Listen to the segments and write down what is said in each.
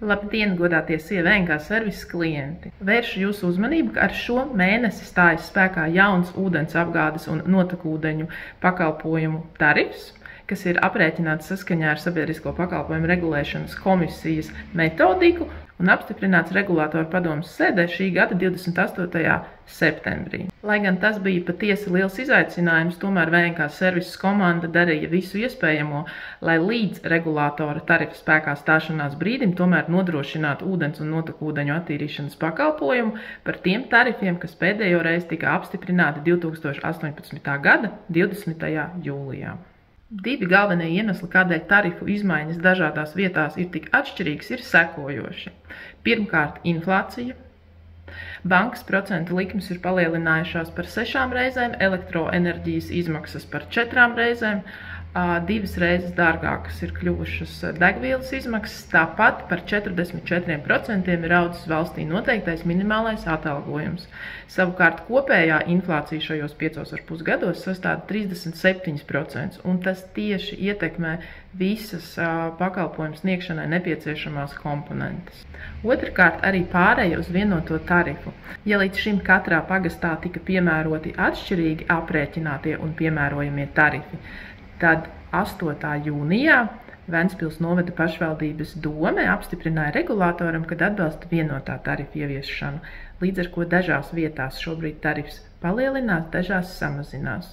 Labdien, godātie VNK servises klienti! Vēršu jūsu uzmanību, ka ar šo mēnesi stājas spēkā jauns ūdens apgādes un notekūdeņu pakalpojumu tarifs, kas ir aprēķināts saskaņā ar Sabiedrisko pakalpojumu regulēšanas komisijas metodiku un apstiprināts regulātoru padomes sēdē šī gada 28. septembrī. Lai gan tas bija patiesi liels izaicinājums, tomēr VNK servises komanda darīja visu iespējamo, lai līdz regulātora tarifa spēkā stāšanās brīdim tomēr nodrošinātu ūdens un notekūdeņu attīrīšanas pakalpojumu par tiem tarifiem, kas pēdējo reizi tika apstiprināti 2018. gada 20. jūlijā. Divi galvenie iemesli, kādēļ tarifu izmaiņas dažādās vietās ir tik atšķirīgas, ir sekojoši. Pirmkārt, inflācija. Bankas procentu likmes ir palielinājušās par 6 reizēm, elektroenerģijas izmaksas par 4 reizēm, 2 reizes dārgākas ir kļuvušas degvielas izmaksas, tāpat par 44% ir audzis valstī noteiktais minimālais atalgojums. Savukārt kopējā inflācija šajos 5,5 gados sastāv 37%, un tas tieši ietekmē visas pakalpojumu sniegšanai nepieciešamās komponentes. Otrkārt, arī pārēja uz vienoto tarifu. Ja līdz šim katrā pagastā tika piemēroti atšķirīgi aprēķinātie un piemērojamie tarifi, tad 8. jūnijā Ventspils novada pašvaldības dome apstiprināja regulātoram, kad atbalsta vienotā tarifa ieviešanu, līdz ar ko dažās vietās šobrīd tarifs palielinās, dažās samazinās.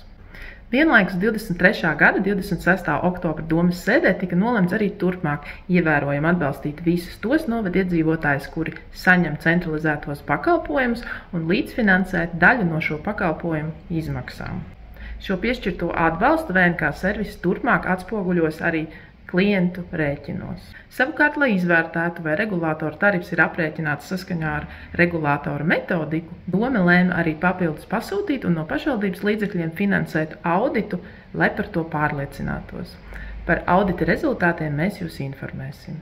Vienlaikus 23. gada 26. oktobra domes sēdē tika nolemts arī turpmāk ievērojami atbalstīt visus tos novada iedzīvotājus, kuri saņem centralizētos pakalpojumus un līdzfinansēt daļu no šo pakalpojumu izmaksām. Šo piešķirto atbalstu VNK servises turpmāk atspoguļos arī klientu rēķinos. Savukārt, lai izvērtētu, vai regulātora tarifs ir aprēķināts saskaņā ar regulātora metodiku, dome lēma arī papildus pasūtīt un no pašvaldības līdzekļiem finansēt auditu, lai par to pārliecinātos. Par audita rezultātiem mēs jūs informēsim.